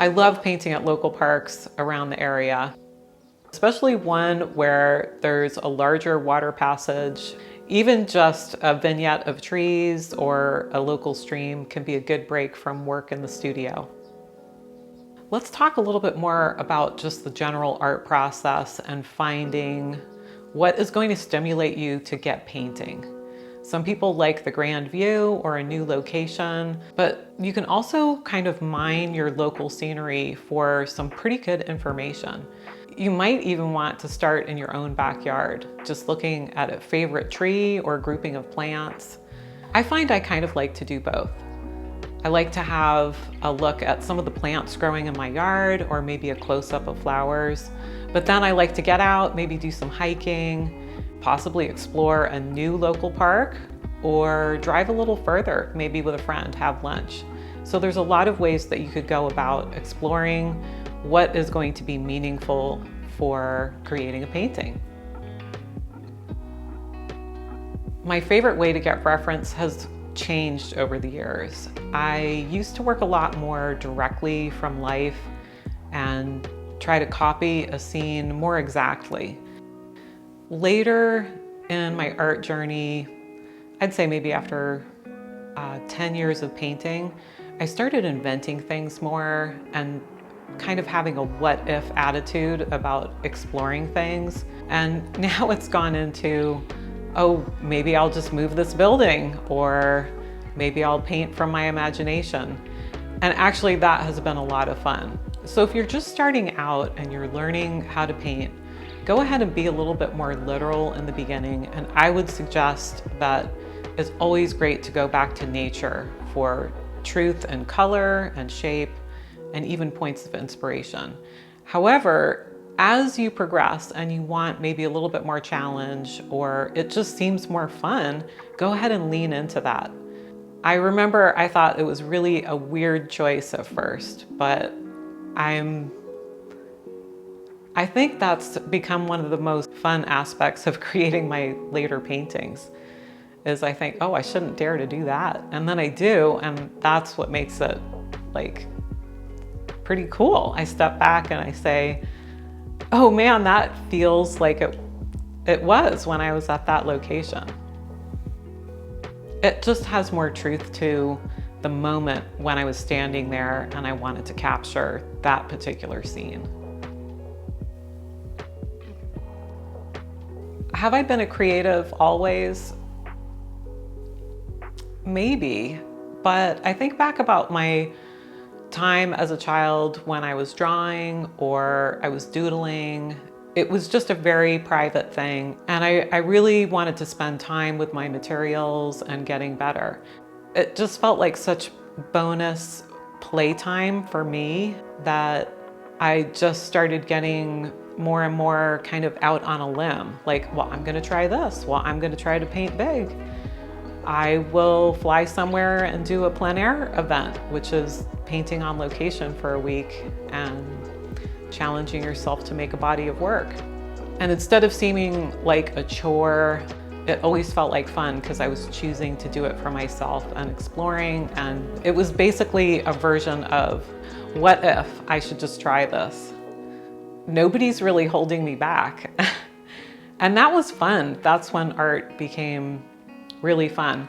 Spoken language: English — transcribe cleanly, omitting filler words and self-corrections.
I love painting at local parks around the area, especially one where there's a larger water passage. Even just a vignette of trees or a local stream can be a good break from work in the studio. Let's talk a little bit more about just the general art process and finding what is going to stimulate you to get painting. Some people like the grand view or a new location, but you can also kind of mine your local scenery for some pretty good information. You might even want to start in your own backyard, just looking at a favorite tree or grouping of plants. I find I kind of like to do both. I like to have a look at some of the plants growing in my yard or maybe a close-up of flowers. But then I like to get out, maybe do some hiking, possibly explore a new local park or drive a little further, maybe with a friend, have lunch. So there's a lot of ways that you could go about exploring what is going to be meaningful for creating a painting. My favorite way to get reference has changed over the years. I used to work a lot more directly from life and try to copy a scene more exactly. Later in my art journey, I'd say maybe after 10 years of painting, I started inventing things more and kind of having a what if attitude about exploring things. And now it's gone into, oh, maybe I'll just move this building, or maybe I'll paint from my imagination. And actually that has been a lot of fun. So if you're just starting out and you're learning how to paint, go ahead and be a little bit more literal in the beginning. And I would suggest that it's always great to go back to nature for truth and color and shape and even points of inspiration. However, as you progress and you want maybe a little bit more challenge or it just seems more fun, go ahead and lean into that. I remember I thought it was really a weird choice at first, but I think that's become one of the most fun aspects of creating my later paintings, is I think, oh, I shouldn't dare to do that. And then I do, and that's what makes it like pretty cool. I step back and I say, oh man, that feels like it was when I was at that location. It just has more truth to the moment when I was standing there and I wanted to capture that particular scene. Have I been a creative always? Maybe, but I think back about my time as a child when I was drawing or I was doodling. It was just a very private thing, and I really wanted to spend time with my materials and getting better. It just felt like such bonus playtime for me that I just started getting more and more kind of out on a limb. Like, well, I'm gonna try this. Well, I'm gonna try to paint big. I will fly somewhere and do a plein air event, which is painting on location for a week and challenging yourself to make a body of work. And instead of seeming like a chore, it always felt like fun because I was choosing to do it for myself and exploring. And it was basically a version of, what if I should just try this? Nobody's really holding me back. And that was fun. That's when art became really fun.